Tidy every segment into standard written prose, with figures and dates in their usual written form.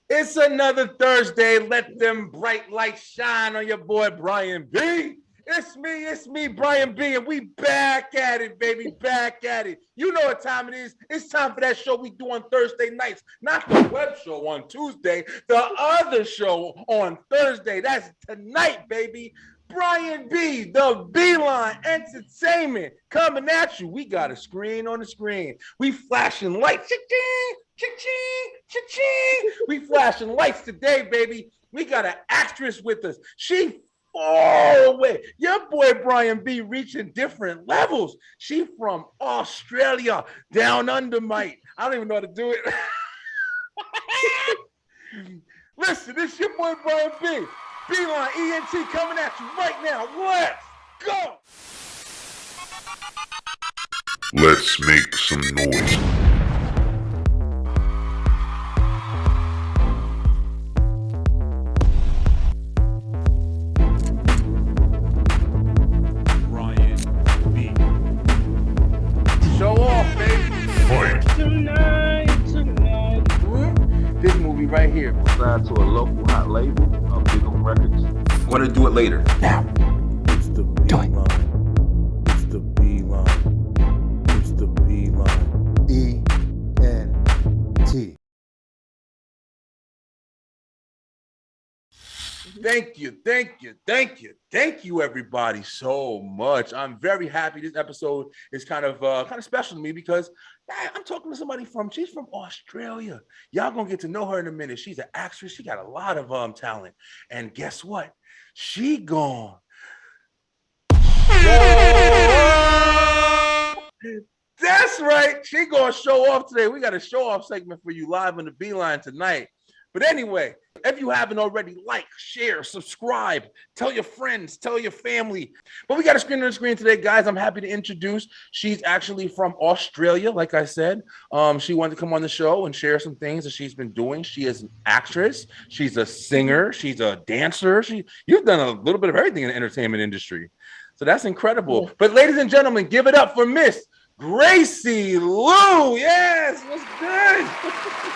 It's another Thursday. Let them bright lights shine on your boy Brian B. It's me, Brian B, and we back at it, baby, back at it. You know what time it is. It's time for that show we do on Thursday nights, not the web show on Tuesday, the other show on Thursday. That's tonight, baby. Brian B, the Beeline Entertainment coming at you. We got a screen on the screen. We flashing lights. Cha-ching, cha-ching, cha-ching. We flashing lights today, baby. We got an actress with us. She far away. Your boy Brian B reaching different levels. She from Australia, down under, mate. I don't even know how to do it. Listen, this is your boy Brian B. Beeline ENT coming at you right now. Let's go. Let's make some noise. Brian B. Show off, baby. Fight. Tonight. This movie right here. Signed to a local hot label, Big O Records. Gonna do it later. Now. It's the Beeline. It's the Beeline. It's the Beeline. ENT. Thank you, everybody, so much. I'm very happy. This episode is kind of special to me because I'm talking to somebody she's from Australia. Y'all gonna get to know her in a minute. She's an actress. She got a lot of talent. And guess what? She gone. That's right. She gonna show off today. We got a show off segment for you live on the Beeline tonight. But anyway, if you haven't already, like, share, subscribe, tell your friends, tell your family. But we got a screen on the screen today, guys. I'm happy to introduce. She's actually from Australia, like I said. She wanted to come on the show and share some things that she's been doing. She is an actress. She's a singer. She's a dancer. You've done a little bit of everything in the entertainment industry. So that's incredible. But ladies and gentlemen, give it up for Miss Gracie Liu. Yes, what's good?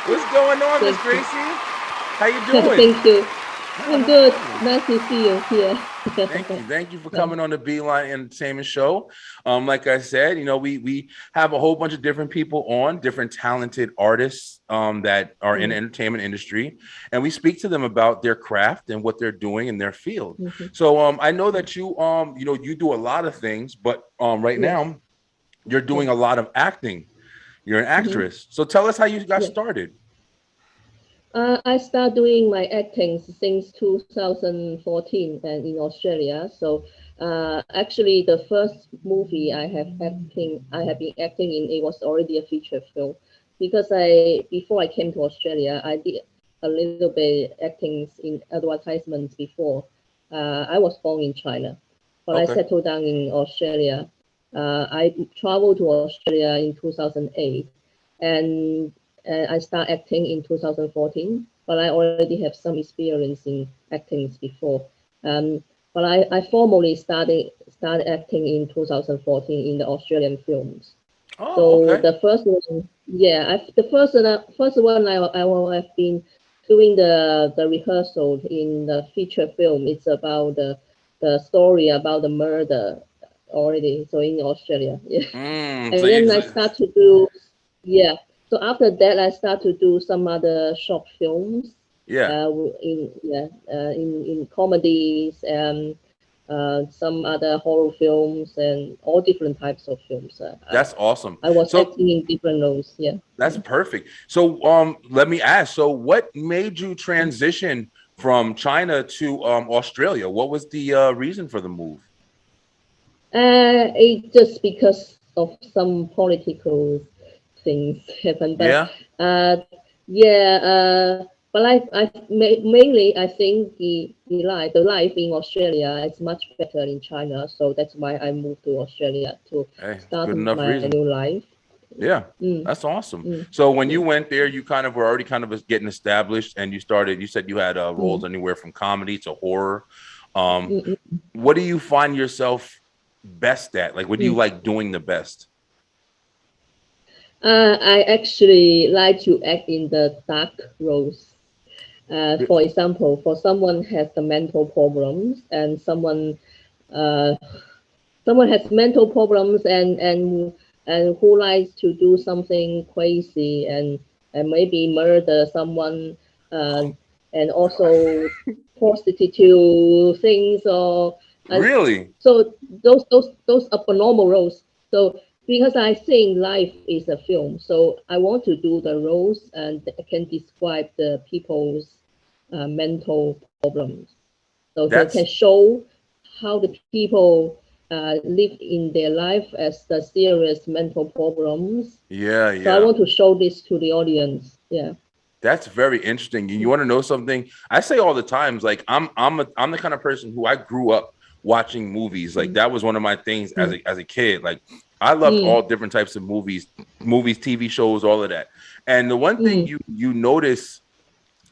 What's going on, Miss Gracie? How you doing? Thank you. I'm good. Nice to see you here. Thank you for coming on the Beeline Entertainment Show. Like I said, we have a whole bunch of different people on, different talented artists that are in the entertainment industry, and we speak to them about their craft and what they're doing in their field. So I know that you do a lot of things, but right now you're doing a lot of acting. You're an actress. So tell us how you got started. I started doing my acting since 2014 and in Australia. So actually, the first movie I have been acting in, it was already a feature film, because before I came to Australia, I did a little bit acting in advertisements before. I was born in China, but I settled down in Australia. I traveled to Australia in 2008, and I started acting in 2014, but I already have some experience in acting before. But I formally started acting in 2014 in the Australian films. The first one, the first one I will have been doing the rehearsal in the feature film. It's about the story about the murder already. So in Australia, and so then I start to do So after that, I start to do some other short films. In comedies and some other horror films and all different types of films. That's awesome. I was acting in different roles. Yeah. That's perfect. So let me ask. So what made you transition from China to Australia? What was the reason for the move? It just because of some political things happen, but but mainly I think the life in Australia is much better in China, so that's why I moved to Australia to start my new life. That's awesome. So when you went there, you were already getting established, and you said you had roles anywhere from comedy to horror. What do you find yourself best at? Like, what do you like doing the best? I actually like to act in the dark roles. For example, for someone has the mental problems and someone has mental problems and who likes to do something crazy and maybe murder someone and also prostitute things or Really? so those are normal roles. So because I think life is a film, so I want to do the roles and I can describe the people's mental problems. So can That's show how the people live in their life as the serious mental problems. yeah, So I yeah. want to show this to the audience. Yeah. That's very interesting. You want to know something? I say all the times, like I'm the kind of person who I grew up watching movies. Like that was one of my things as a kid. Like I loved all different types of movies, TV shows, all of that. And the one thing you notice,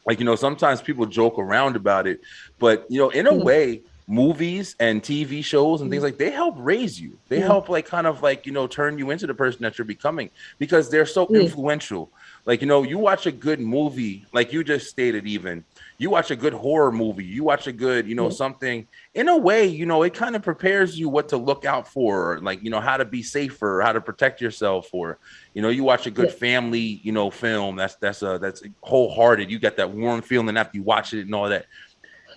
like, sometimes people joke around about it, but in a way, movies and TV shows and things like they help raise you. They help like kind of like, turn you into the person that you're becoming because they're so influential. Like, you watch a good movie, like you just stated, even you watch a good horror movie, you watch a good, something in a way, it kind of prepares you what to look out for, or, like, how to be safer, how to protect yourself, or, you watch a good family, film that's wholehearted. You get that warm feeling after you watch it and all that.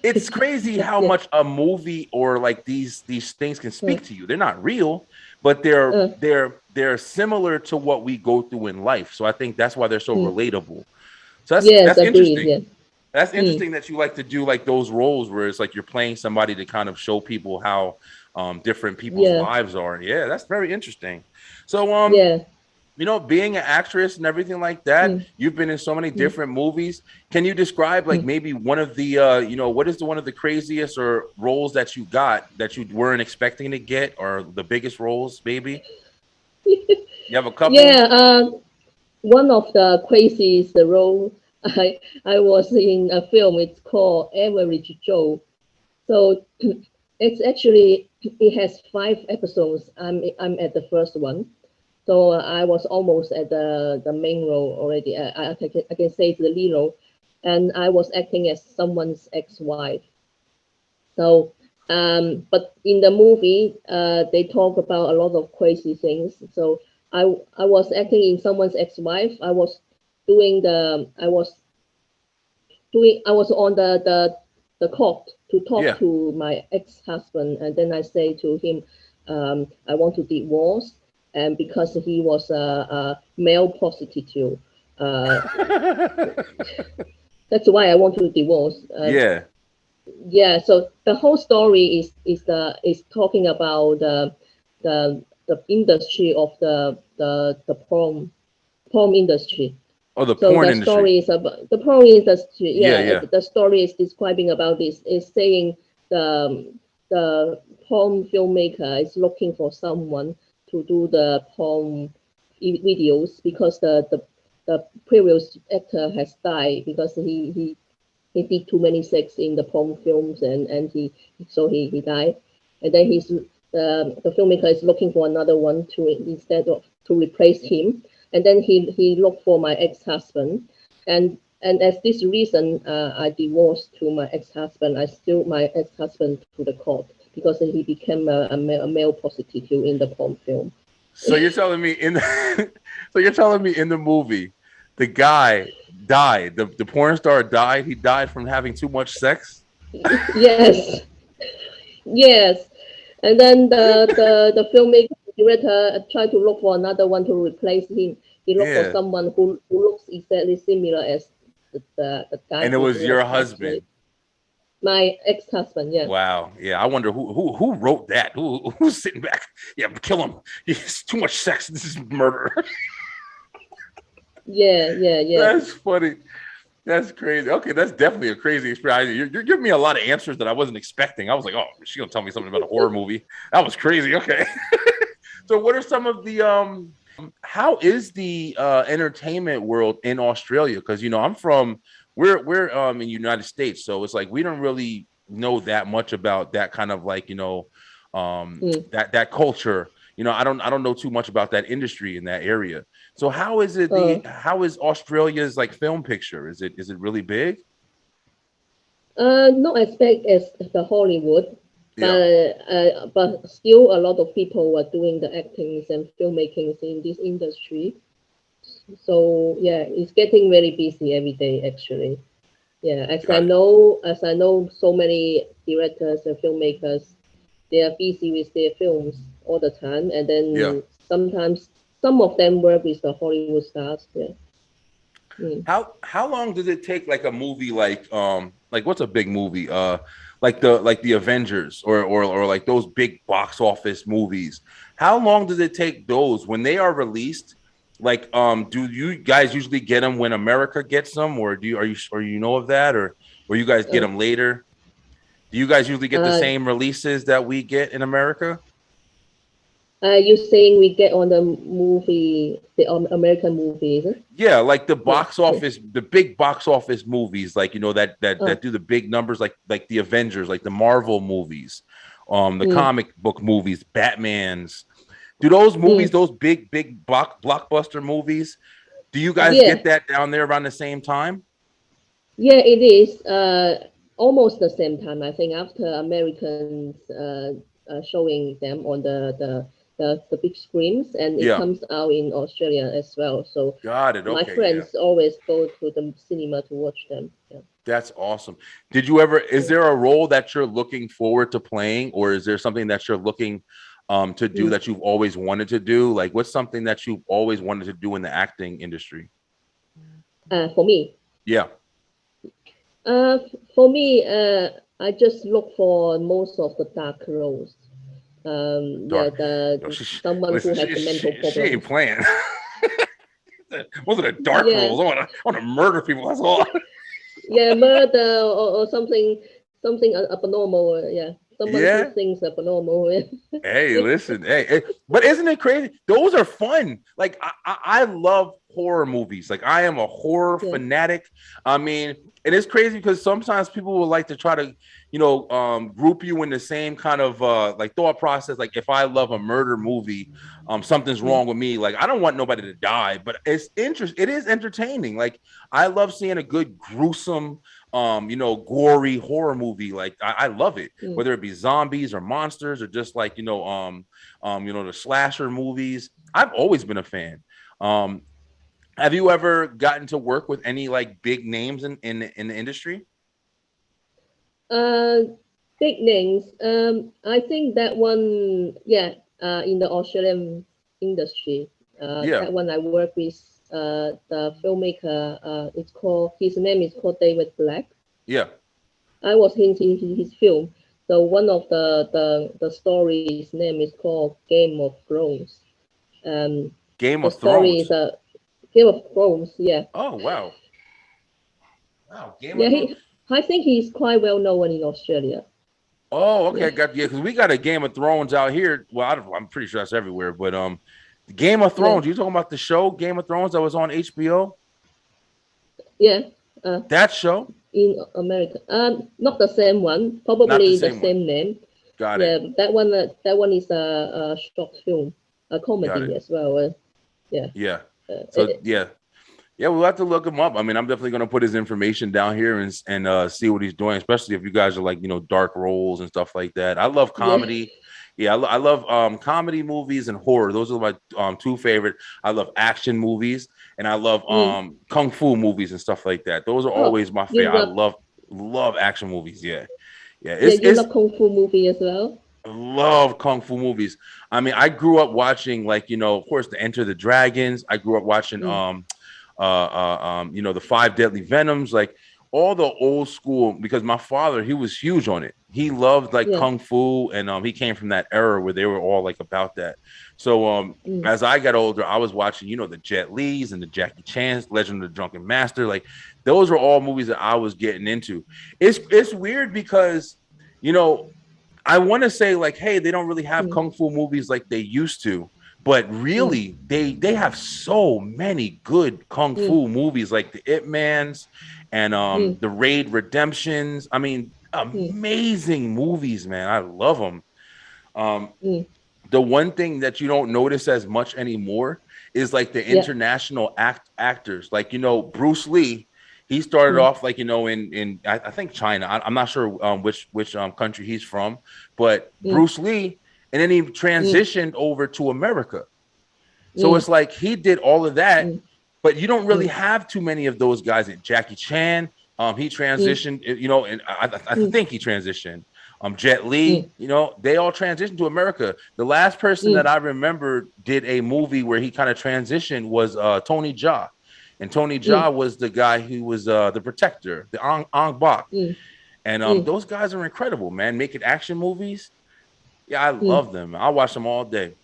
It's crazy how much a movie or like these things can speak to you. They're not real, but they're similar to what we go through in life. So I think that's why they're so relatable. So that's agreed. interesting. Yes. That's interesting that you like to do like those roles where it's like you're playing somebody to kind of show people how different people's lives are. Yeah, that's very interesting. So being an actress and everything like that, you've been in so many different movies. Can you describe like maybe one of the what is one of the craziest or roles that you got that you weren't expecting to get, or the biggest roles maybe? You have a couple? Yeah, one of the craziest role I was in a film. It's called Average Joe. So it's actually it has 5 episodes. I'm at the first one. So I was almost at the main role already. I can say it's the lead role, and I was acting as someone's ex-wife. So, but in the movie, they talk about a lot of crazy things. So I was acting in someone's ex-wife. I was on the court to talk to my ex-husband, and then I say to him, I want to divorce, and because he was a male prostitute, that's why I want to divorce. Yeah. So the whole story is talking about the industry of the porn industry. Oh, the porn industry. Story is about the porn industry. Yeah. The story is describing about this. Is saying the porn filmmaker is looking for someone to do the porn videos because the previous actor has died because he did too many sex in the porn films and he died, and then the filmmaker is looking for another one to replace him, and then he looked for my ex-husband, and as this reason I divorced to my ex-husband. I sued my ex-husband to the court because he became a male prostitute in the porn film. So you're telling me in the movie, the guy died. The porn star died. He died from having too much sex. Yes. And then the filmmaker director tried to look for another one to replace him. He looked for someone who looks exactly similar as the guy. And it was your husband. My ex-husband, yeah. Wow. Yeah. I wonder who wrote that. Who's sitting back? Yeah, kill him. He's too much sex. This is murder. Yeah. That's funny. That's crazy. Okay, that's definitely a crazy experience. You're giving me a lot of answers that I wasn't expecting. I was like, oh, she's gonna tell me something about a horror movie. That was crazy. Okay. So what are some of the how is the entertainment world in Australia? Because we're in the United States, so it's like we don't really know that much about that kind of like that culture. I don't know too much about that industry in that area. So how is it? How is Australia's like film picture? Is it really big? Not as big as the Hollywood, Yeah. but still a lot of people are doing the actings and filmmakings in this industry. So yeah, it's getting very busy every day actually. Yeah, Got it. as I know, so many directors and filmmakers, they are busy with their films all the time, and Yeah. then sometimes some of them work with the Hollywood stars. Yeah. Mm. How long does it take like a movie like what's a big movie? Like the Avengers or like those big box office movies. How long does it take those when they are released? Like do you guys usually get them when America gets them, or do you or you know of that, or you guys get Uh, them later? Do you guys usually get the uh, same releases that we get in America? you saying we get on the movie, the American movies? Huh? Yeah, like the Yeah. box office, the big box office movies, like Uh, that do the big numbers, like the Avengers, like the Marvel movies, the mm, comic book movies, Batman's. Do those movies, mm. those big blockbuster movies, do you guys Yeah, get that down there around the same time? yeah, it is. Almost the same time. I think after Americans showing them on the big screens, and it Yeah, comes out in Australia as well. So got it. my Okay, yeah, friends always go to the cinema to watch them. Yeah. that's awesome. Did you ever? Is there a role that you're looking forward to playing, or is there something that you're looking to do Mm. that you've always wanted to do? Like, what's something that you've always wanted to do in the acting industry? For me, Yeah. uh, for me, I just look for most of the dark roles. Yeah, Dark. Yo, someone who listen, has the mental she ain't problems. playing. Those are the dark Yeah, roles. I want to murder people. That's all. yeah, murder or something abnormal. Yeah, someone who Yeah. thinks abnormal. Hey, listen. Hey, but isn't it crazy? Those are fun. Like I love horror movies. Like I am a horror Yeah. fanatic. I mean, and it's crazy because sometimes people will like to try to, group you in the same kind of like thought process. Like if I love a murder movie, something's Mm, wrong with me. Like I don't want nobody to die, but it's interesting. It is entertaining. Like I love seeing a good gruesome, gory horror movie. Like I love it, mm. whether it be zombies or monsters or just like the slasher movies. I've always been a fan. Um, have you ever gotten to work with any like big names in the industry? Uh, Big names. I think that one. Yeah. In the Australian industry. Yeah, That one I work with. The filmmaker. It's called. His name is called David Black. yeah. I was in his film. So one of the stories name is called Game of Thrones. Um, Game the of story is Thrones. a Game of Thrones. Yeah, Oh wow, wow. Game yeah. of Thrones. I think he's quite well known in Australia. Oh, okay, Yeah, got yeah. Because we got a Game of Thrones out here. Well, I'm pretty sure that's everywhere. But Game of yeah, Thrones. You talking about the show Game of Thrones that was on HBO? yeah. Uh, That show, in America. Not the same one. not the Probably the same one. same name. Got it. Yeah, that one. That one is a short film, a Got comedy it. as well. Yeah. Yeah. Uh, So it, yeah, yeah, we'll have to look him up. I mean, I'm definitely gonna put his information down here and see what he's doing, especially if you guys are like dark roles and stuff like that. I love yeah. comedy. Yeah, I love comedy movies and horror. Those are my two favorite. I love action movies and I love Mm. kung fu movies and stuff like that. Those are Oh, always my you favorite. I love. love action movies. Yeah, yeah. Yeah, you It's love kung fu movie as well. love kung fu movies. I mean, I grew up watching like of course, the Enter the Dragons. I grew up watching Mm. the Five Deadly Venoms, like all the old school. Because my father, he was huge on it. He loved like Yeah. kung fu, and he came from that era where they were all like about that. So Mm. as I got older, I was watching the Jet Li's and the Jackie Chan's, Legend of the Drunken Master. Like those were all movies that I was getting into. It's weird because I want to say like, hey, they don't really have Mm. kung fu movies like they used to, but Mm. really they have so many good kung Mm. fu movies like the Ip Mans and Mm. the Raid Redemptions. I mean, Mm. amazing movies, man. I love them. Um, Mm. the one thing that you don't notice as much anymore is like the Yeah. international actors. Like Bruce Lee, He started off like, you know, I think China. I'm not sure which country he's from, but Bruce Lee, and then he transitioned over to America. So it's like he did all of that, but you don't really have too many of those guys. Jackie Chan, he transitioned, you know, and I think he transitioned. Jet Li, you know, they all transitioned to America. The last person that I remember did a movie where he kind of transitioned was Tony Jaa. And Tony Jaa was the guy who was the protector, the Ong Bak. And those guys are incredible, man, making action movies. Yeah, I love them. I watch them all day.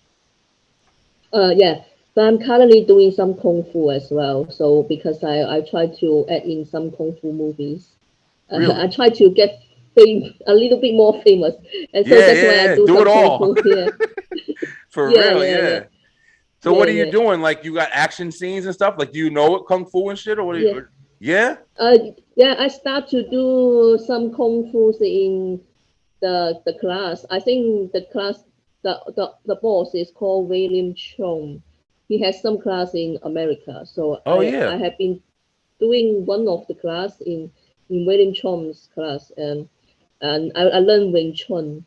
Yeah, but I'm currently doing some kung fu as well. So because I try to add in some kung fu movies. Really? I try to get a little bit more famous, and so that's why I do it some all. kung fu. Yeah. For real, yeah. So what are you doing? Like, you got action scenes and stuff? Like, do you know what kung fu and shit, or what? Yeah. I start to do some kung fu in the class. I think the class, the boss is called William Chong. He has some class in America. So I have been doing one of the class in William Chong's class, and I learned Wing Chun.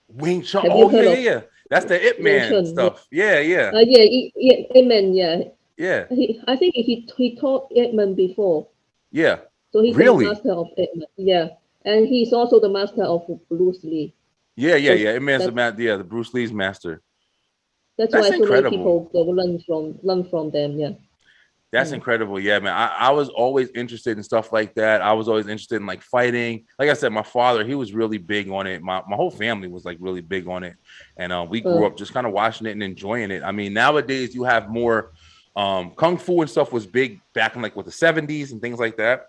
Wing Chun. Oh yeah. That's the Ip Man stuff. Yeah. Ip Man. Yeah. I think he taught Ip Man before. Yeah. So he's the master of Ip Man. Yeah, and he's also the master of Bruce Lee. Yeah. Ip Man's the Bruce Lee's master. That's why so many people learn from them. Yeah. That's incredible. Yeah, man. I was always interested in stuff like that. I was always interested in like fighting. Like I said, my father, he was really big on it. My whole family was like really big on it. And we grew up just kind of watching it and enjoying it. I mean, nowadays you have more kung fu and stuff was big back in like with the 70s and things like that.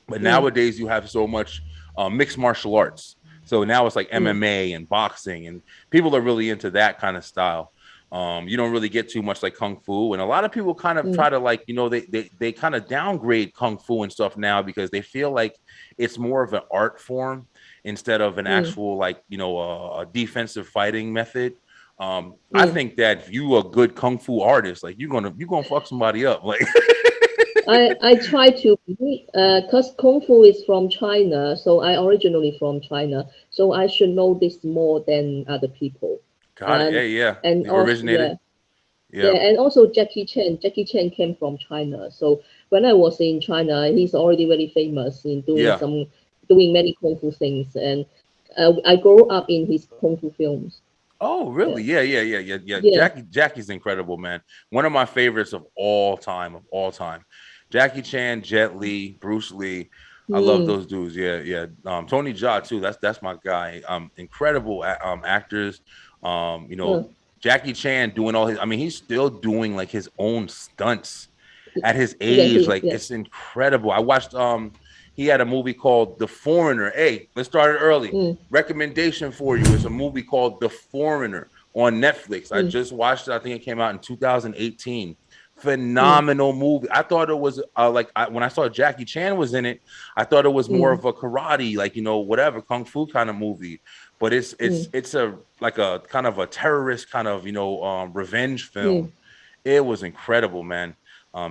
But nowadays you have so much mixed martial arts. So now it's like MMA and boxing, and people are really into that kind of style. You don't really get too much like kung fu, and a lot of people kind of try to like, you know, they kind of downgrade kung fu and stuff now because they feel like it's more of an art form instead of an actual like, you know, a defensive fighting method. I think that if you a good kung fu artist, like you're gonna fuck somebody up. Like I try to because kung fu is from China, so I originally from China, so I should know this more than other people. Got it. Yeah. And originated. Yeah, and also Jackie Chan. Jackie Chan came from China. So when I was in China, he's already very famous in doing many kung fu things, and I grew up in his kung fu films. Oh, really? Yeah. Jackie's incredible, man. One of my favorites of all time. Jackie Chan, Jet Li, Bruce Lee. I love those dudes. Yeah. Tony Jaa too. That's my guy. Incredible actors. You know, Jackie Chan doing all his, I mean, he's still doing like his own stunts at his age. It's incredible. I watched, he had a movie called The Foreigner. Hey, let's start it early. Recommendation for you is a movie called The Foreigner on Netflix. I just watched it. I think it came out in 2018. Phenomenal movie. I thought it was when I saw Jackie Chan was in it, I thought it was more of a karate, like, you know, whatever, kung fu kind of movie. But it's a like a kind of a terrorist kind of, you know, revenge film. It was incredible, man.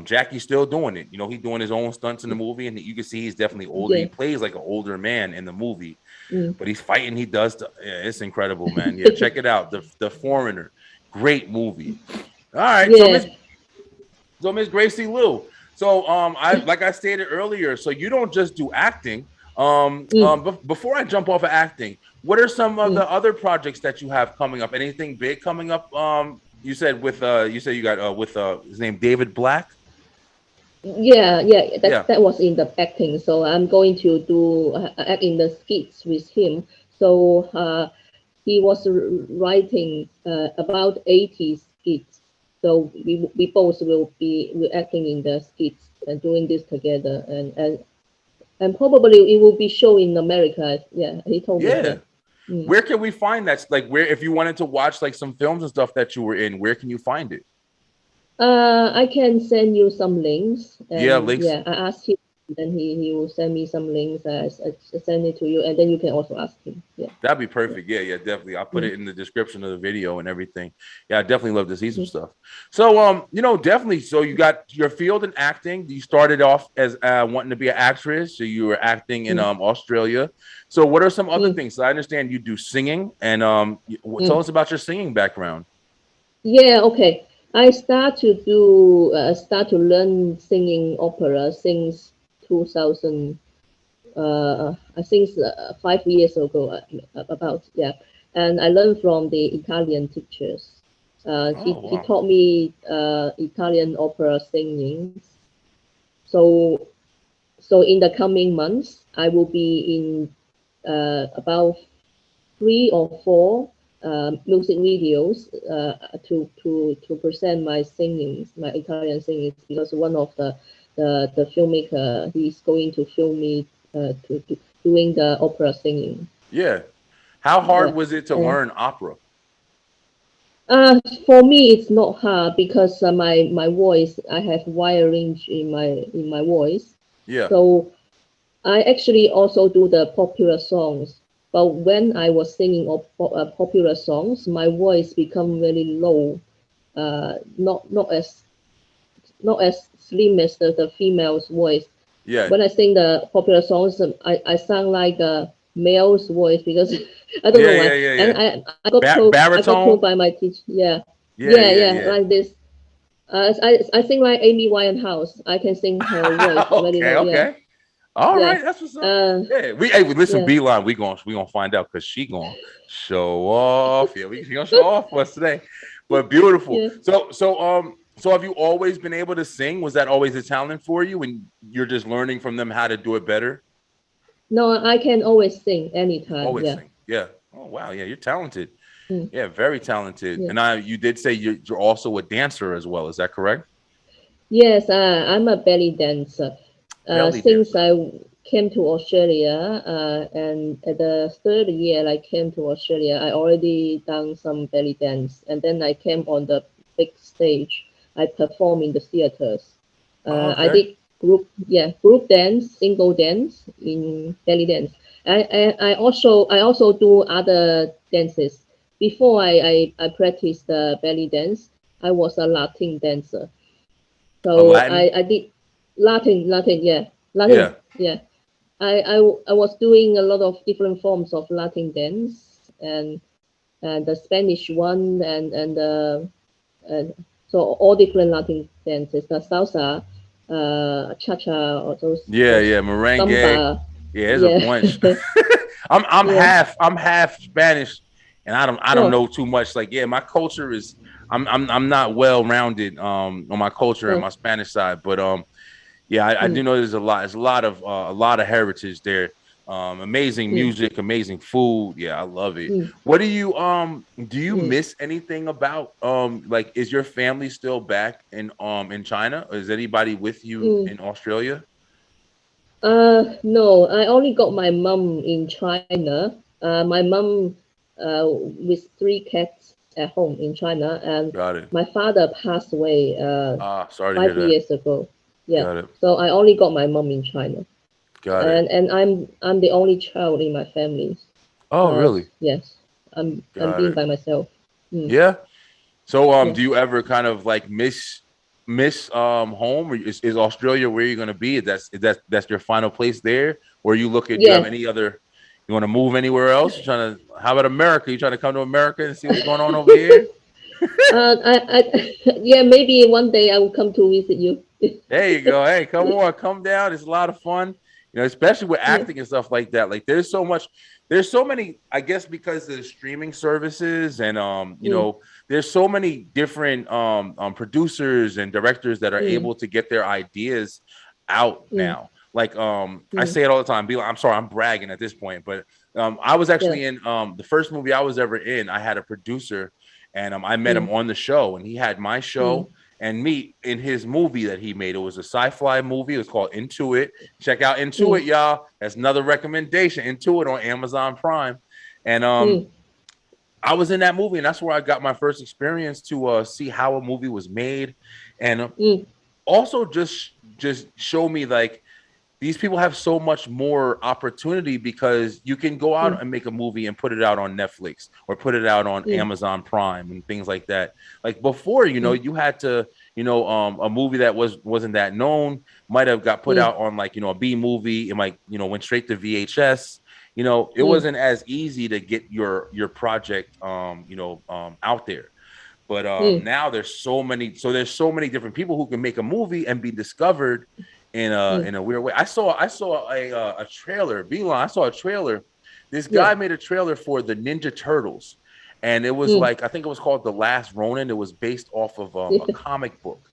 Jackie's still doing it. You know, he's doing his own stunts in the movie, and you can see he's definitely older. He plays like an older man in the movie, but he's fighting. He does. It's incredible, man. Yeah, check it out. The Foreigner, great movie. All right, so Miss Gracie Liu. So like I stated earlier, so you don't just do acting. Before I jump off of acting, what are some of the other projects that you have coming up? Anything big coming up? You said you got with his name David Black. That was in the acting. So I'm going to do act in the skits with him. So he was writing about 80 skits. So we both will be acting in the skits and doing this together, and probably it will be shown in America. Yeah, he told me that. Where can we find that? Like, where, if you wanted to watch like some films and stuff that you were in, where can you find it? I can send you some links. Links. Yeah, I asked him Then he will send me some links. I send it to you, and then you can also ask him. Yeah. That'd be perfect. Yeah, yeah, definitely. I'll put it in the description of the video and everything. Yeah, I definitely love to see some stuff. So, you know, definitely. So you got your field in acting. You started off as wanting to be an actress. So you were acting in Australia. So what are some other things? So I understand you do singing, and tell us about your singing background. Yeah. Okay. I start to learn singing opera since 2000. I think 5 years ago, about, yeah. And I learned from the Italian teachers. He taught me Italian opera singing. So in the coming months, I will be in about 3 or 4 music videos to present my singing, my Italian singing, because one of the filmmaker, he's going to film me to doing the opera singing. Yeah. How hard was it to learn opera? For me, it's not hard because my voice, I have wide range in my voice. Yeah. So I actually also do the popular songs. But when I was singing popular songs, my voice become very low. Not as slim as the female's voice. Yeah. When I sing the popular songs, I sound like a male's voice because I don't know why. And I got told by my teacher. Yeah, like this. I sing like Amy Winehouse. I can sing her voice very low. Okay. All right, that's what's up. Yeah, we listen, Beeline. We gonna find out because she gonna show off. Yeah, she gonna show off for us today. But beautiful. Yeah. So have you always been able to sing? Was that always a talent for you, and you're just learning from them how to do it better? No, I can always sing anytime. Always sing. Yeah. Oh wow. Yeah, you're talented. Yeah, very talented. Yeah. And you did say you're also a dancer as well. Is that correct? Yes, I'm a belly dancer. Since I came to Australia, and at the 3rd year I came to Australia, I already done some belly dance, and then I came on the big stage. I perform in the theaters. I did group dance, single dance, in belly dance. I also do other dances. Before I practiced the belly dance, I was a Latin dancer. So I did Latin, yeah. Latin, yeah. I was doing a lot of different forms of Latin dance, and the Spanish one, and so all different Latin dances, the salsa, cha-cha, or those. Merengue. Samba. Yeah, there's a bunch. I'm half Spanish, and I don't know too much. Like, my culture is I'm not well rounded on my culture and my Spanish side, but I do know there's a lot of heritage there. Amazing music, amazing food. Yeah, I love it. What do you miss anything about like, is your family still back in China, or is anybody with you in Australia? No, I only got my mom in China. My mom with 3 cats at home in China, and my father passed away sorry 5 years ago. Yeah, so I only got my mom in China. And I'm the only child in my family. Oh, really? Yes, I'm being by myself. Yeah. So do you ever kind of like miss home? Or is Australia where you're gonna be? That's your final place there? Or you look at do you have any other? You want to move anywhere else? How about America? You trying to come to America and see what's going on over here? Maybe one day I will come to visit you. There you go. Hey, come down. It's a lot of fun, especially with acting and stuff like that. Like, there's so many, I guess, because of the streaming services, and there's so many different producers and directors that are able to get their ideas out now. Like, I say it all the time. I'm sorry, I'm bragging at this point, but I was actually in the first movie I was ever in. I had a producer, and I met him on the show, and he had my show and me in his movie that he made. It was a sci-fi movie. It was called Into It. Check out Into It, y'all. That's another recommendation. Into It on Amazon Prime. And I was in that movie, and that's where I got my first experience to see how a movie was made, and also just show me, like, these people have so much more opportunity because you can go out and make a movie and put it out on Netflix or put it out on Amazon Prime and things like that. Like before, you know, you had to, you know, a movie that wasn't that known might have got put out on like, you know, a B movie. It might, you know, went straight to VHS. You know, it wasn't as easy to get your project, you know, out there. But now there's so many different people who can make a movie and be discovered in a weird way. I saw a trailer. I saw a trailer. This guy made a trailer for the Ninja Turtles, and it was like, I think it was called The Last Ronin. It was based off of a comic book,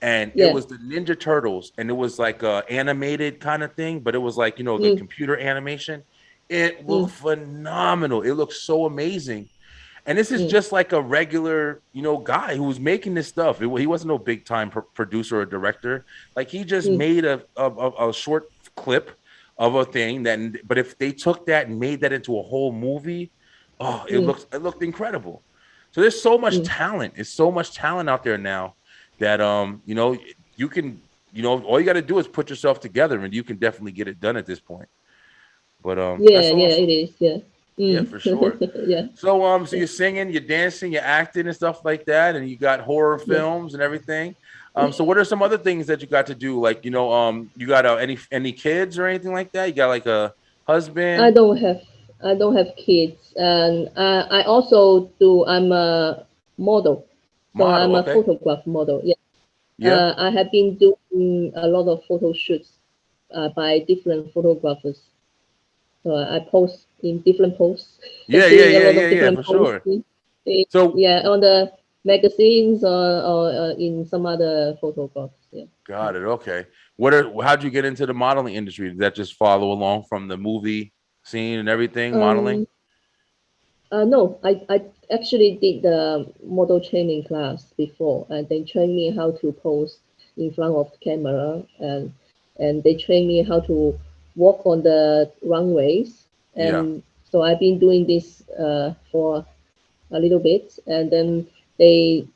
and it was the Ninja Turtles, and it was like a animated kind of thing, but it was like, you know, the computer animation. It looked phenomenal. It looked so amazing. And this is just like a regular, you know, guy who was making this stuff. He wasn't no big time producer or director. Like he just made a short clip of a thing that, but if they took that and made that into a whole movie, oh, it looked incredible. So there's so much talent. It's so much talent out there now that, you know, you can, you know, all you got to do is put yourself together and you can definitely get it done at this point. But that's awesome. it is. Yeah, for sure. So so you're singing, you're dancing, you're acting and stuff like that, and you got horror films and everything. So what are some other things that you got to do? Like, you know, you got any kids or anything like that? You got like a husband? I don't have kids, and I also do. I'm a model, so I'm a photograph model. I have been doing a lot of photo shoots by different photographers. So I post in different posts. Yeah, for sure. So on the magazines or in some other photographs. Yeah. Got it. Okay. How'd you get into the modeling industry? Did that just follow along from the movie scene and everything, modeling? No, I actually did the model training class before, and they trained me how to pose in front of the camera, and they trained me how to walk on the runways, and so I've been doing this for a little bit, and then and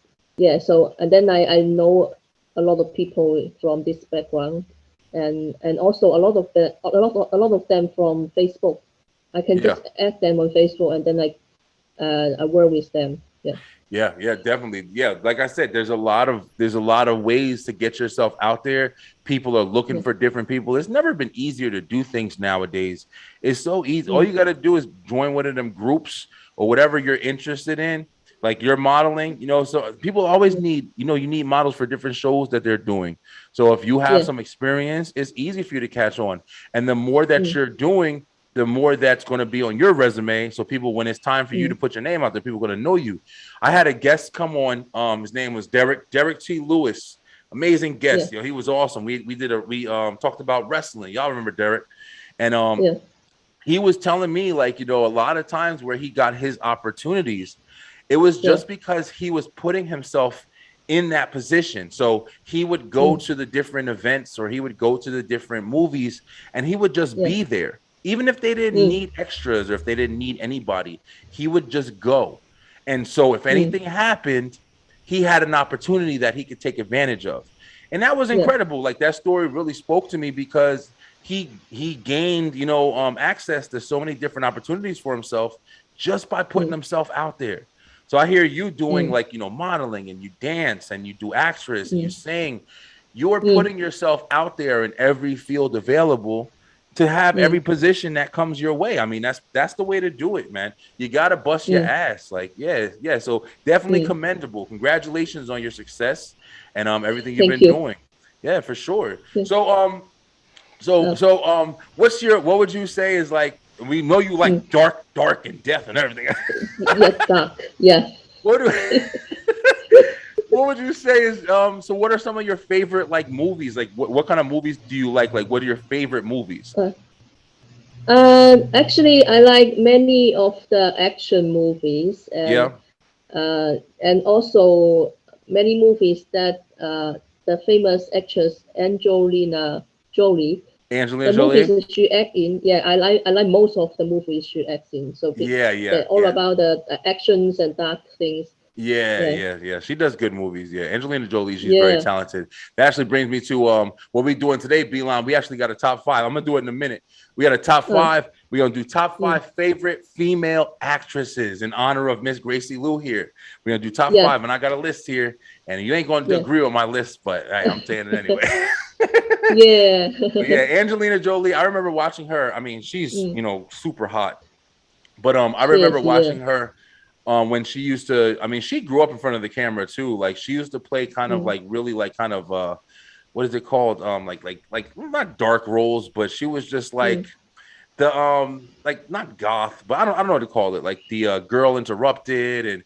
then I know a lot of people from this background, and also a lot of them from Facebook. I can just add them on Facebook, and then I work with them. Yeah, definitely. Yeah, like I said, there's a lot of ways to get yourself out there. People are looking for different people. It's never been easier to do things nowadays. It's so easy. All you got to do is join one of them groups or whatever you're interested in. Like you're modeling, you know, so people always need, you know, you need models for different shows that they're doing. So if you have some experience, it's easy for you to catch on. And the more that you're doing, the more that's going to be on your resume. So people, when it's time for you to put your name out there, people are going to know you. I had a guest come on. His name was Derek T. Lewis. Amazing guest. You know, he was awesome. We talked about wrestling. Y'all remember Derek? And he was telling me, like, you know, a lot of times where he got his opportunities, it was just because he was putting himself in that position. So he would go to the different events, or he would go to the different movies, and he would just be there. Even if they didn't need extras or if they didn't need anybody, he would just go. And so if anything happened, he had an opportunity that he could take advantage of. And that was incredible. Like that story really spoke to me because he gained, you know, access to so many different opportunities for himself just by putting himself out there. So I hear you doing like, you know, modeling, and you dance and you do actress and you sing. You're putting yourself out there in every field available to have every position that comes your way. I mean, that's the way to do it, man. You got to bust your ass. Like, yeah. So definitely commendable. Congratulations on your success and everything you've been doing. Yeah, for sure. So what would you say is like, we know you like dark and death and everything. Dark. Yeah. What would you say is so what are some of your favorite like movies? Like what kind of movies do you like? Like what are your favorite movies? Actually, I like many of the action movies, and also many movies that the famous actress Angelina Jolie. The movies she acts in, I like most of the movies she acts in. So they're all about the actions and dark things. Yeah. She does good movies. Yeah, Angelina Jolie, she's very talented. That actually brings me to what we doing today, Beeline. We actually got a top 5. I'm gonna do it in a minute. We got a top 5. We're gonna do top 5 favorite female actresses in honor of Miss Gracie Liu here. We're gonna do top 5, and I got a list here, and you ain't gonna agree with my list, but hey, I'm saying it anyway. But yeah, Angelina Jolie. I remember watching her. I mean, she's super hot, but I remember watching her. When she used to, I mean, she grew up in front of the camera too. Like she used to play kind of like really like kind of what is it called? Like not dark roles, but she was just like the like not goth, but I don't know what to call it. Like the Girl Interrupted and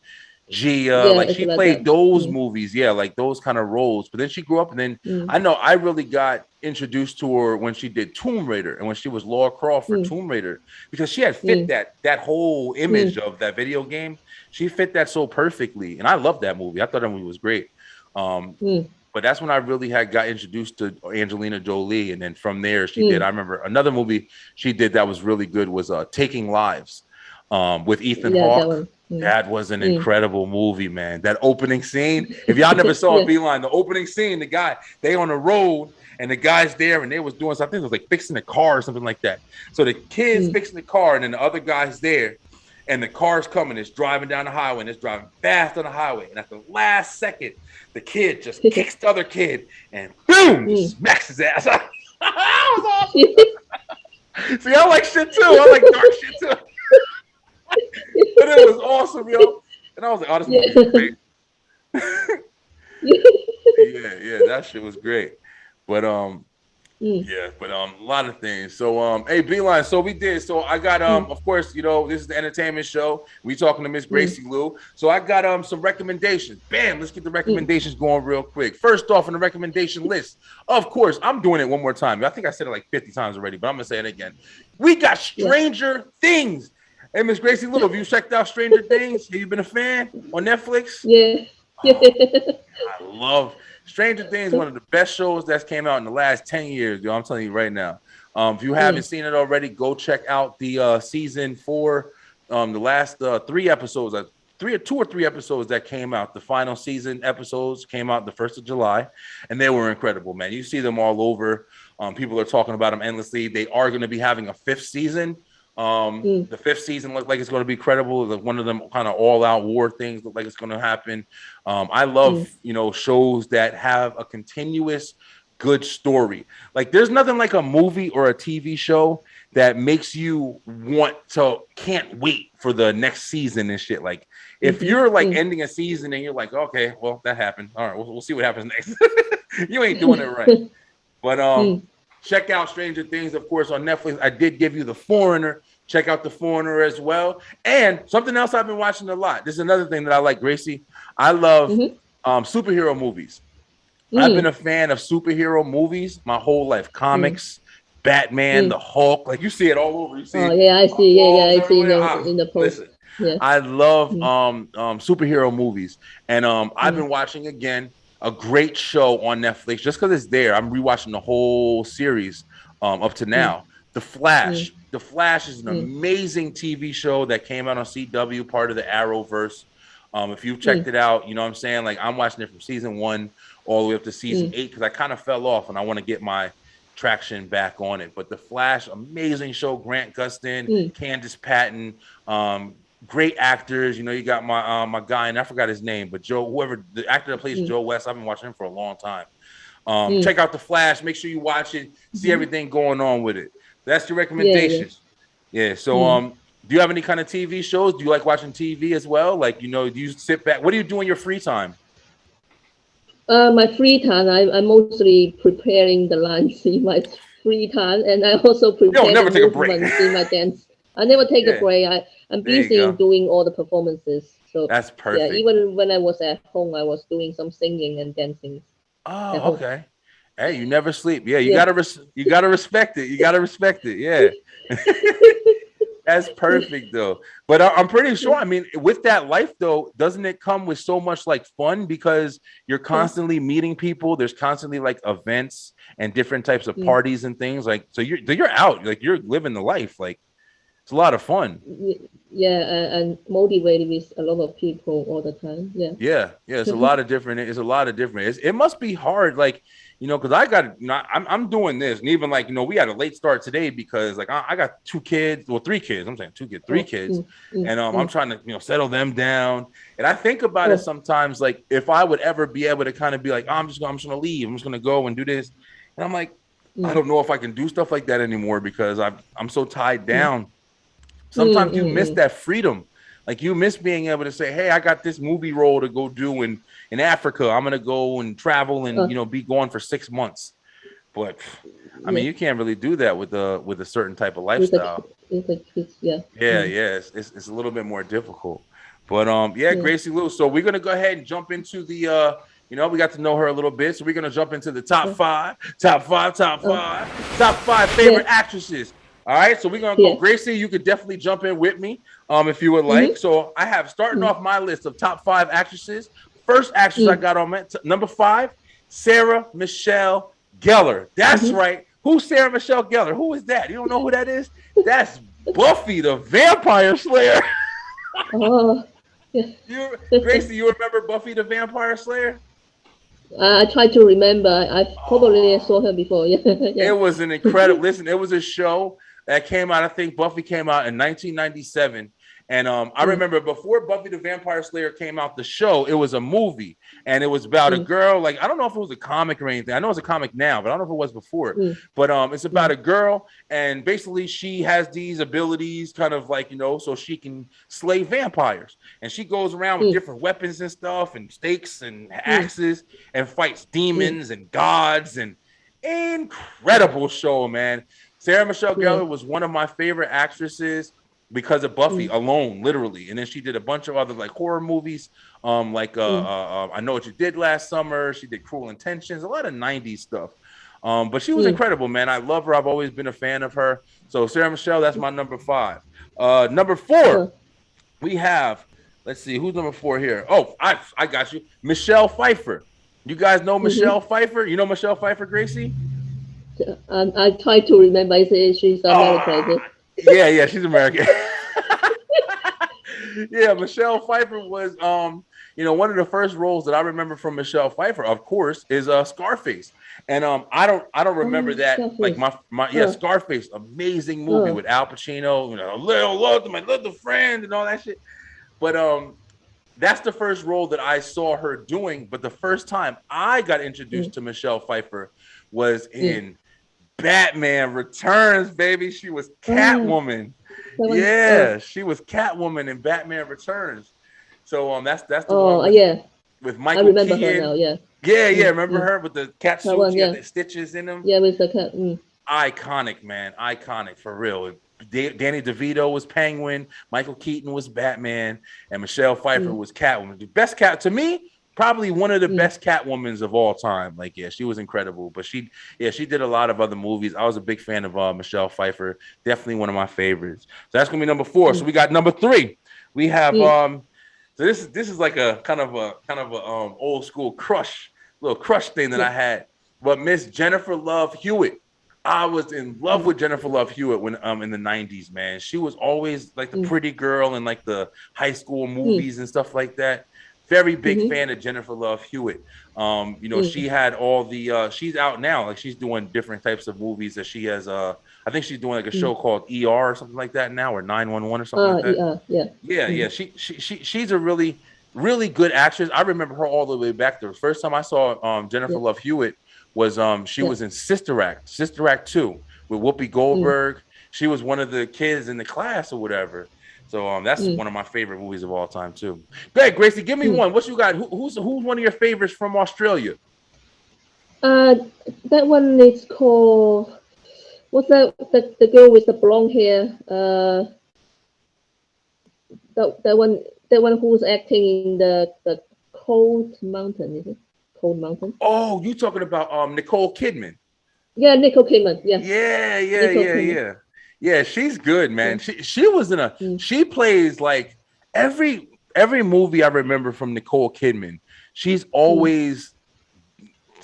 Gia, like she played those movies, like those kind of roles. But then she grew up, and then I know I really got introduced to her when she did Tomb Raider and when she was Laura Croft for Tomb Raider, because she had fit that whole image of that video game. She fit that so perfectly, and I loved that movie. I thought that movie was great. But that's when I really got introduced to Angelina Jolie, and then from there she did. I remember another movie she did that was really good was Taking Lives with Ethan Hawke. That was an incredible movie, man. That opening scene. If y'all never saw a Beeline, the opening scene, the guy, they on the road and the guy's there and they was doing something. It was like fixing a car or something like that. So the kid's fixing the car and then the other guy's there and the car's coming. It's driving down the highway and it's driving fast on the highway. And at the last second, the kid just kicks the other kid and boom, just smacks his ass. That was awesome. See, I like shit too. I like dark shit too. But it was awesome, yo. And I was like, oh, this movie is great. That shit was great. But a lot of things. So hey, Beeline, so we did. So I got of course, this is the entertainment show. We talking to Miss Gracie Liu. So I got some recommendations. Bam, let's get the recommendations going real quick. First off on the recommendation list, of course, I'm doing it one more time. I think I said it like 50 times already, but I'm gonna say it again. We got Stranger Things. Hey, Miss Gracie Liu, have you checked out Stranger Things? Have you been a fan on Netflix? Yeah. I love Stranger Things, one of the best shows that's came out in the last 10 years, yo. I'm telling you right now. If you haven't seen it already, go check out the season 4, the last 3 episodes, 2 or 3 episodes that came out. The final season episodes came out the 1st of July, and they were incredible, man. You see them all over. People are talking about them endlessly. They are going to be having a 5th season. The 5th season looks like it's going to be credible. Like one of them kind of all-out war things look like it's going to happen. I love shows that have a continuous good story. Like there's nothing like a movie or a TV show that makes you can't wait for the next season and shit. Like if you're like ending a season and you're like, okay, well that happened. All right, we'll see what happens next. You ain't doing it right. But check out Stranger Things, of course, on Netflix. I did give you The Foreigner. Check out The Foreigner as well. And something else I've been watching a lot. This is another thing that I like, Gracie. I love superhero movies. I've been a fan of superhero movies my whole life. Comics, Batman, the Hulk. Like you see it all over. You see I see. I see in the post. Listen, I love superhero movies. And I've been watching again a great show on Netflix just because it's there. I'm rewatching the whole series up to now. The Flash. The Flash is an amazing TV show that came out on CW, part of the Arrowverse. If you've checked it out, you know what I'm saying? Like I'm watching it from season 1 all the way up to season 8 because I kind of fell off and I want to get my traction back on it. But The Flash, amazing show. Grant Gustin, Candace Patton, great actors. You got my guy, and I forgot his name, but whoever the actor that plays Joe West, I've been watching him for a long time. Check out The Flash. Make sure you watch it. See everything going on with it. That's your recommendations. Yeah. So, do you have any kind of TV shows? Do you like watching TV as well? Like, do you sit back? What do you do in your free time? My free time, I'm mostly preparing the lunch in my free time, and I also prepare never take a break in my dance. I never take a break. I'm busy in doing all the performances. So that's perfect. Yeah, even when I was at home, I was doing some singing and dancing. Oh, okay. Hey, you never sleep. Yeah, you gotta respect it. You gotta respect it. Yeah. That's perfect though. But I'm pretty sure, I mean, with that life though, doesn't it come with so much like fun because you're constantly meeting people? There's constantly like events and different types of parties and things like, so you're out, like you're living the life. Like, It's a lot of fun. Yeah, and motivated with a lot of people all the time. Yeah. Yeah. It's a lot of different. It must be hard, like, because I got, I'm doing this, and even like, we had a late start today because like I got 2 kids, well, 3 kids. I'm saying 2 kids, 3 kids, and I'm trying to settle them down. And I think about it sometimes, like if I would ever be able to kind of be like, I'm just gonna leave, I'm just gonna go and do this, and I'm like, I don't know if I can do stuff like that anymore because I'm so tied down. Sometimes you miss that freedom. Like you miss being able to say, hey, I got this movie role to go do in Africa. I'm going to go and travel and, be gone for 6 months. But I mean, you can't really do that with a certain type of lifestyle. With the kids, yeah. It's a little bit more difficult. But Gracie Liu. So we're going to go ahead and jump into the, we got to know her a little bit. So we're going to jump into the top five favorite actresses. All right, so we're gonna go. Gracie, you could definitely jump in with me, if you would like. So I have starting off my list of top 5 actresses. First actress I got on number 5, Sarah Michelle Gellar. That's right. Who's Sarah Michelle Gellar? Who is that? You don't know who that is? That's Buffy the Vampire Slayer. Gracie, you remember Buffy the Vampire Slayer? I try to remember. I probably saw her before. Yeah. It was an incredible. Listen, it was a show that came out. I think Buffy came out in 1997. And I remember before Buffy the Vampire Slayer came out, the show, it was a movie. And it was about a girl. Like, I don't know if it was a comic or anything. I know it's a comic now, but I don't know if it was before. But it's about a girl. And basically, she has these abilities kind of like, so she can slay vampires. And she goes around with different weapons and stuff and stakes and axes and fights demons and gods. And incredible show, man. Sarah Michelle Gellar was one of my favorite actresses because of Buffy alone, literally. And then she did a bunch of other like horror movies, I Know What You Did Last Summer. She did Cruel Intentions, a lot of 90s stuff. But she was incredible, man. I love her. I've always been a fan of her. So Sarah Michelle, that's my number 5. Number 4, we have, let's see, who's number 4 here? Oh, I got you. Michelle Pfeiffer. You guys know Michelle Pfeiffer? You know Michelle Pfeiffer, Gracie? I try to remember. I say she's American. Yeah, she's American. Yeah, Michelle Pfeiffer was, one of the first roles that I remember from Michelle Pfeiffer, of course, is Scarface. And I don't remember that. Scarface. Like Scarface, amazing movie with Al Pacino, Little Love to My Little Friend and all that shit. But that's the first role that I saw her doing. But the first time I got introduced to Michelle Pfeiffer was in Batman Returns, baby. She was Catwoman. She was Catwoman in Batman Returns. So that's the one with Michael Keaton. I remember her now, remember her with the cat suits, the stitches in them? Yeah, with the cat. Iconic, man. Iconic, for real. Danny DeVito was Penguin, Michael Keaton was Batman, and Michelle Pfeiffer was Catwoman. The best cat, to me, probably one of the best Catwomans of all time. Like, she was incredible. But she did a lot of other movies. I was a big fan of Michelle Pfeiffer. Definitely one of my favorites. So that's gonna be number 4. So we got number 3. We have so this is like a kind of a old school little crush thing that I had. But Miss Jennifer Love Hewitt. I was in love with Jennifer Love Hewitt when in the 90s, man. She was always like the pretty girl in like the high school movies and stuff like that. Very big fan of Jennifer Love Hewitt. She had all the she's out now. Like, she's doing different types of movies that she has. I think she's doing like a show called ER or something like that now, or 911 or something like that. Yeah. She's a really, really good actress. I remember her all the way back. The first time I saw Jennifer Love Hewitt was she was in Sister Act 2 with Whoopi Goldberg. She was one of the kids in the class or whatever. So that's one of my favorite movies of all time too. Go ahead, Gracie, give me one. What you got? Who's one of your favorites from Australia? That one is called, what's that? The girl with the blonde hair. That one who's acting in the Cold Mountain, is it? Cold Mountain. Oh, you talking about Nicole Kidman? Yeah, Nicole Kidman. Yeah. Yeah. Yeah, she's good, man. She was in she plays like every movie I remember from Nicole Kidman. She's always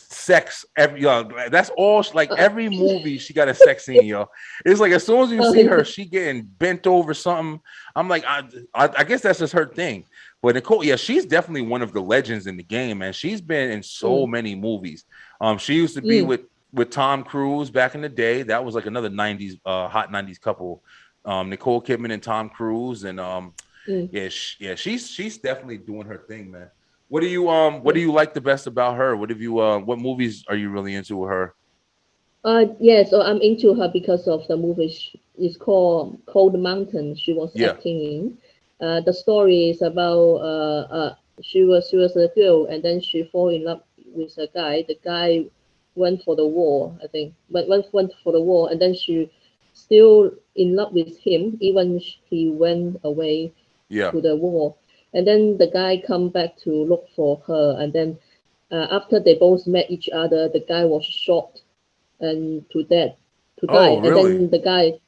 sex every that's all like every movie she got a sex scene, yo. It's like as soon as you see her, she getting bent over something. I'm like, I guess that's just her thing. But Nicole, yeah, she's definitely one of the legends in the game, man. She's been in so many movies. She used to be with Tom Cruise back in the day. That was like another 90s hot 90s couple. Nicole Kidman and Tom Cruise, and she's definitely doing her thing, man. What do you like the best about her? What movies are you really into with her? Yeah, so I'm into her because of the movie. It's called Cold Mountain. She was acting in. The story is about she was a girl, and then she fall in love with a guy. The guy went for the war, I think. But went for the war, and then she still in love with him, even he went away to the war. And then the guy come back to look for her, and then after they both met each other, the guy was shot and to die. Oh, really? And then the guy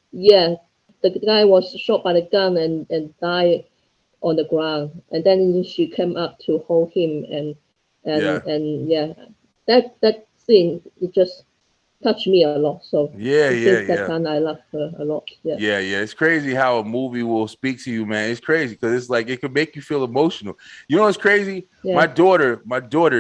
was shot by the gun and died on the ground. And then she came up to hold him, and that scene, it just touched me a lot. So that time I love her a lot. Yeah. It's crazy how a movie will speak to you, man. It's crazy because it's like it can make you feel emotional. You know what's crazy? My daughter,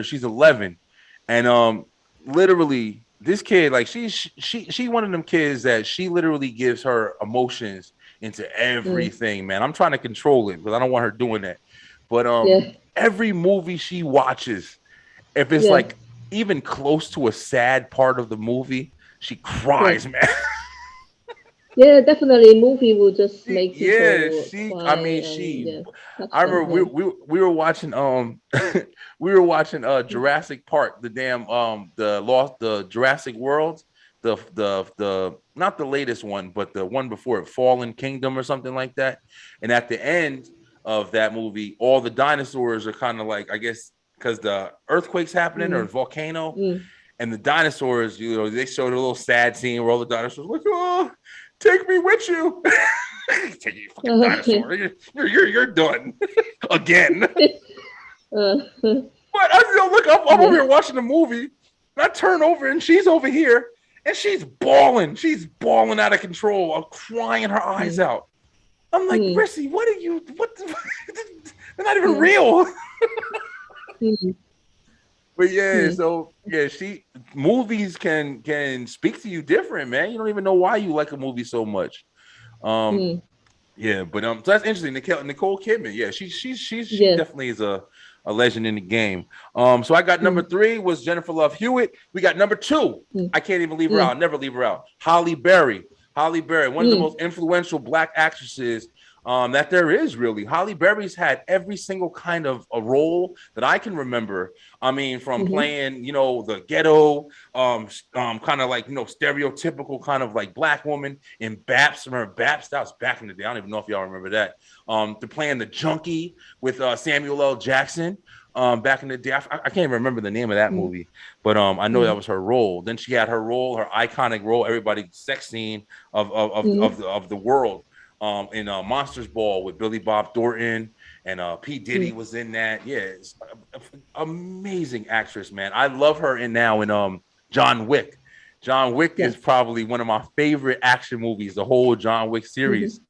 she's 11, and literally this kid, like she one of them kids that she literally gives her emotions into everything, man. I'm trying to control it because I don't want her doing that. But every movie she watches, if it's like even close to a sad part of the movie, she cries, man. Yeah, definitely. Movie will just make people cry. I remember we were watching we were watching Jurassic Park, the damn the Jurassic World, the not the latest one, but the one before it, Fallen Kingdom or something like that. And at the end of that movie, all the dinosaurs are kind of like, I guess, because the earthquake's happening or volcano, and the dinosaurs, you know, they showed a little sad scene where all the dinosaurs were like, oh, take me with you. Take you, fucking dinosaur. You're done again. But I'm over here watching the movie, and I turn over and she's over here and she's bawling. She's bawling out of control, crying her eyes out. I'm like, Gracie, what? They're not even real. But movies can speak to you different, man. You don't even know why you like a movie so much. So that's interesting. Nicole Kidman, she definitely is a legend in the game. So I got number 3 was Jennifer Love Hewitt. We got number 2. I can't even leave her out. I'll never leave her out. Halle Berry, one of the most influential Black actresses that there is, really. Halle Berry's had every single kind of a role that I can remember. I mean, from playing, you know, the ghetto, kind of like, you know, stereotypical kind of like Black woman in Baps. Remember Baps? That was back in the day. I don't even know if y'all remember that. To playing the junkie with Samuel L. Jackson back in the day. I can't even remember the name of that movie, but I know that was her role. Then she had her role, her iconic role, everybody's sex scene of the world. In Monsters Ball with Billy Bob Thornton, and P. Diddy was in that. Yeah, it's amazing actress, man. I love her in John Wick. John Wick is probably one of my favorite action movies, the whole John Wick series.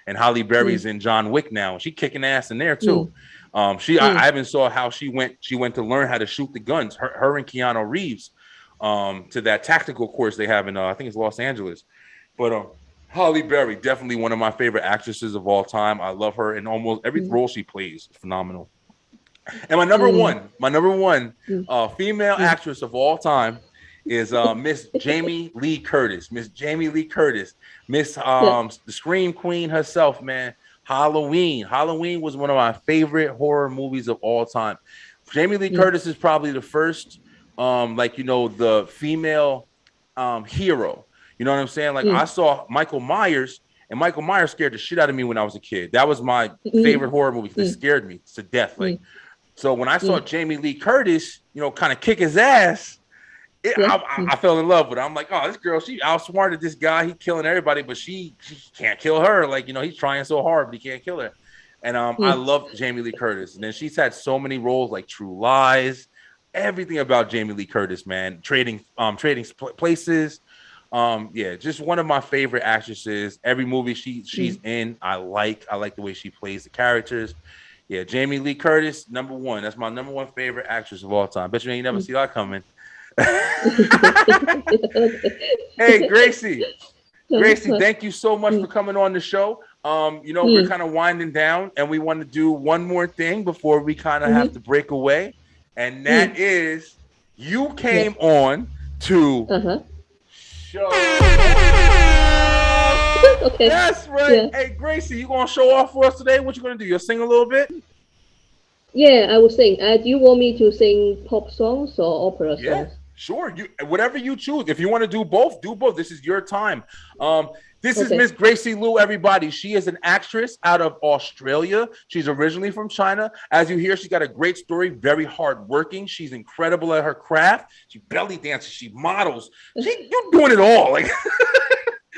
And Halle Berry's in John Wick now. She kicking ass in there too. I even saw how she went to learn how to shoot the guns. Her and Keanu Reeves to that tactical course they have in I think it's Los Angeles. But Halle Berry, definitely one of my favorite actresses of all time. I love her in almost every role she plays. Phenomenal. And my number one female actress of all time is Miss Jamie Lee Curtis. Miss Jamie Lee Curtis. The Scream Queen herself, man. Halloween. Halloween was one of my favorite horror movies of all time. Jamie Lee Curtis is probably the first, the female hero. You know what I'm saying? Like I saw Michael Myers, and Michael Myers scared the shit out of me when I was a kid. That was my favorite horror movie because it scared me to death. Like, so when I saw Jamie Lee Curtis, you know, kind of kick his ass, I fell in love with her. I'm like, oh, this girl, she outsmarted this guy. He killing everybody, but she can't kill her. Like, you know, he's trying so hard, but he can't kill her. And I love Jamie Lee Curtis. And then she's had so many roles like True Lies, everything about Jamie Lee Curtis, man. Trading Places. Yeah, just one of my favorite actresses. Every movie she's in, I like the way she plays the characters. Yeah, Jamie Lee Curtis, number one. That's my number one favorite actress of all time. Bet you ain't never see that coming. Hey, Gracie, thank you so much for coming on the show. We're kind of winding down, and we want to do one more thing before we kind of have to break away, and that is you came on to show. Okay. That's right. Hey, Gracie, you gonna show off for us today? What you gonna do? You'll sing a little bit? Yeah, I will sing. Do you want me to sing pop songs or opera songs? Sure. Whatever you choose. If you want to do both, do both. This is your time. This is Miss Gracie Liu, everybody. She is an actress out of Australia. She's originally from China. As you hear, she's got a great story, very hardworking. She's incredible at her craft. She belly dances, she models. You're doing it all. Like,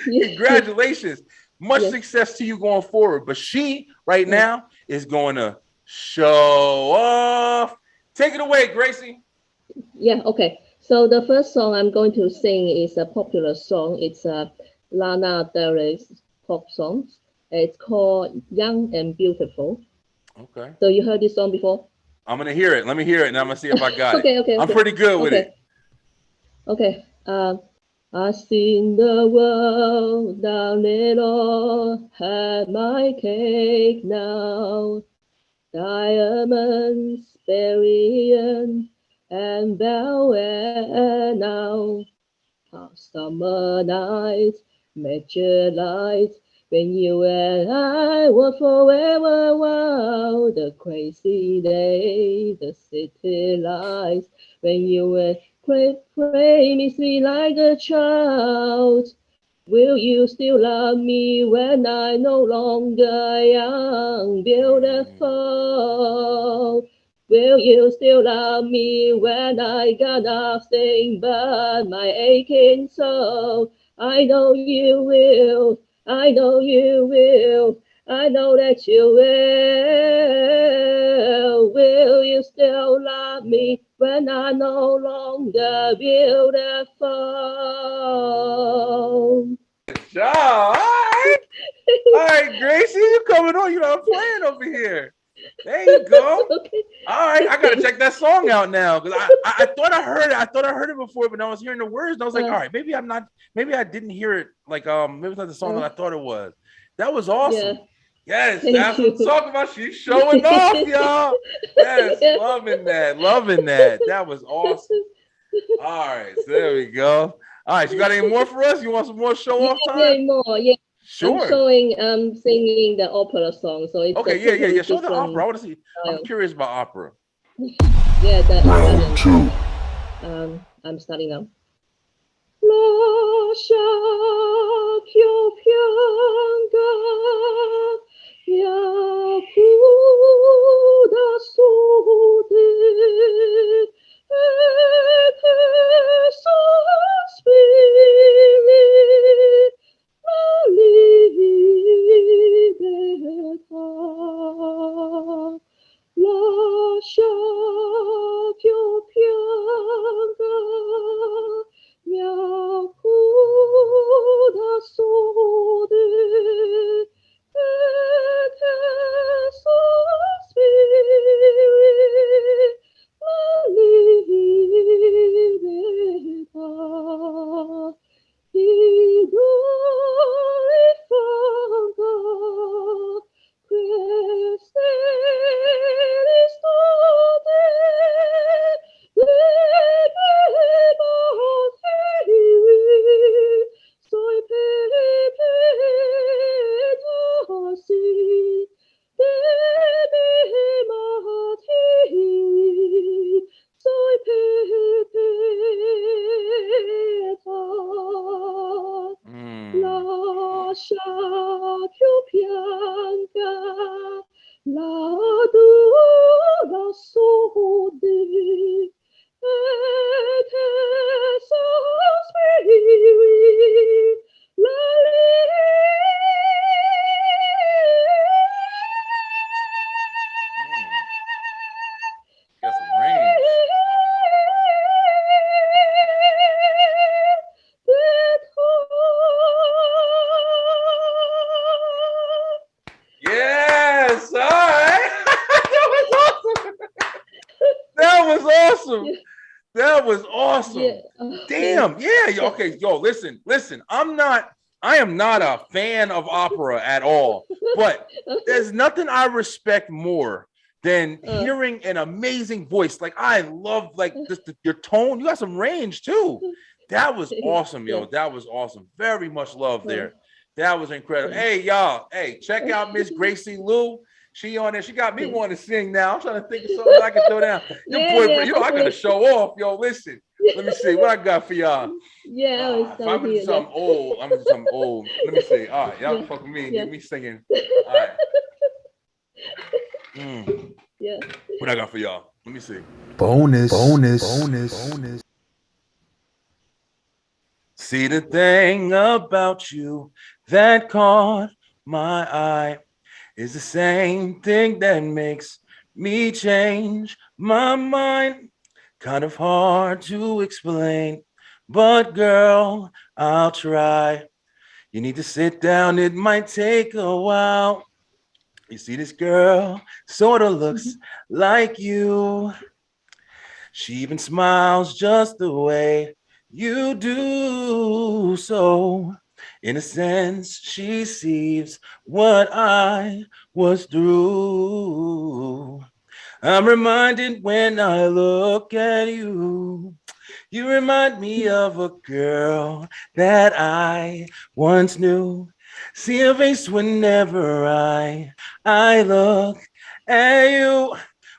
congratulations. Much success to you going forward. But she, right now, is going to show off. Take it away, Gracie. Yeah, okay. So the first song I'm going to sing is a popular song. It's a Lana Del Rey's pop song. It's called Young and Beautiful. Okay. So you heard this song before? I'm going to hear it. Let me hear it, and I'm going to see if I got it. Okay. I'm pretty good with it. Okay. I've seen the world down little, had my cake now. Diamonds, beryllium, and velvet now. Summer nights, major lights, when you and I were forever wild. The crazy day, the city lights, when you were pray me sweet like a child. Will you still love me when I'm no longer young, beautiful? Will you still love me when I got nothing but my aching soul? I know you will, I know you will, I know that you will. Will you still love me when I'm no longer beautiful? All right, Gracie, you coming on? You know I'm playing over here. There you go. Okay. All right, I gotta check that song out now because I thought I heard it. I thought I heard it before, but I was hearing the words and I was like, all right, maybe I'm not. Maybe I didn't hear it. Like maybe it's not the song that I thought it was. That was awesome. Yes, that's what I'm talking about. She's showing off, y'all. Yes, loving that. That was awesome. All right, so there we go. All right, you got any more for us? You want some more show off time? Yeah, more. Yeah. Sure. I'm singing the opera song. So it's okay. Yeah. Show the opera. I want to see. I'm curious about opera. Yeah, Round two. I'm starting now. Lascia più pianga, Yakuda sude, et sospiri, la libertà. Lascia più pianga, Yakuda sude, et sospiri, la libertà. Glorifanda, queste risposte, lebemos Hewitt, soy perpetuosi, lebemos Hewitt, soy perpetuo. Lascia più pianga, la dura sode, et sospiri, la Got some range. was awesome. Yeah. That was awesome. Yeah. Damn. Yeah. Okay. Yo, listen. I am not a fan of opera at all, but there's nothing I respect more than hearing an amazing voice. Like I love like just your tone. You got some range too. That was awesome, yo. That was awesome. Very much love there. That was incredible. Hey, y'all. Hey, check out Miss Gracie Liu. She on there. She got me wanting to sing now. I'm trying to think of something I can throw down. You know, I gotta show off. Yo, listen. Let me see what I got for y'all. Yeah, if I'm into something old, I'm into something old. Let me see. All right, y'all fuck with me and get me singing. All right. Yeah. What I got for y'all? Let me see. Bonus. See the thing about you that caught my eye is the same thing that makes me change my mind. Kind of hard to explain, but girl, I'll try. You need to sit down, it might take a while. You see this girl sort of looks like you. She even smiles just the way you do. So in a sense, she sees what I was through. I'm reminded when I look at you, you remind me of a girl that I once knew. See her face whenever I look at you.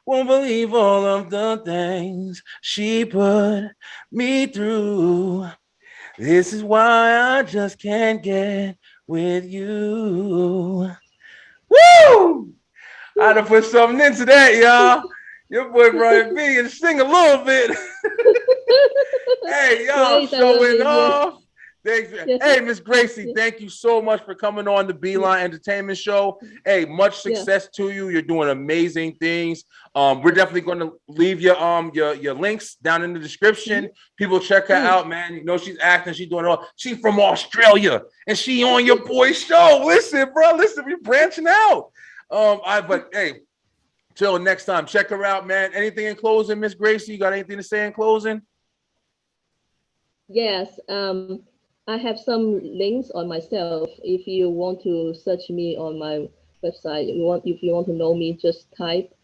Won't believe all of the things she put me through. This is why I just can't get with you. Woo! I had to put something into that, y'all. Your boy Brian B and sing a little bit. Hey, y'all, showing off. Thanks. Hey, Miss Gracie, thank you so much for coming on the Beeline Entertainment Show. Hey, much success to you. You're doing amazing things. We're definitely going to leave your links down in the description. People check her out, man. You know she's acting, she's doing it all. She's from Australia, and she on your boy's show. Listen, bro, listen, we branching out. But hey, till next time, check her out, man. Anything in closing, Miss Gracie? You got anything to say in closing? Yes. I have some links on myself. If you want to search me on my website, if you want to know me, just type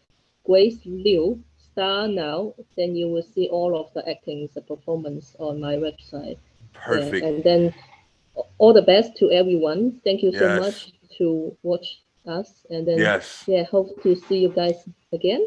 Grace Liu star now. Then you will see all of the actings, the performance on my website. Perfect. Yeah, and then all the best to everyone. Thank you so much to watch us. And then hope to see you guys again.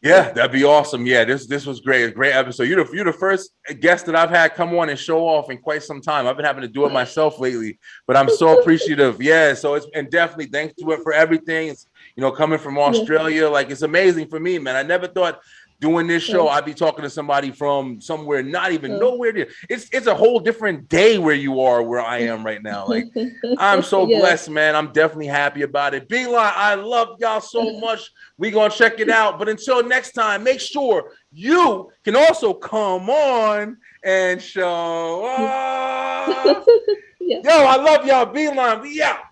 Yeah, that'd be awesome. Yeah, this was great. A great episode. You're the first guest that I've had come on and show off in quite some time. I've been having to do it myself lately, but I'm so appreciative. Yeah, so and definitely thanks to it for everything. It's, you know, coming from Australia, like it's amazing for me, man. I never thought doing this show I'd be talking to somebody from somewhere not even nowhere near. It's a whole different day where you are, where I am right now. Like I'm so blessed, man. I'm definitely happy about it. Beeline, I love y'all so much. We gonna check it out. But until next time, make sure you can also come on and show up. Yo, I love y'all. Beeline, we out.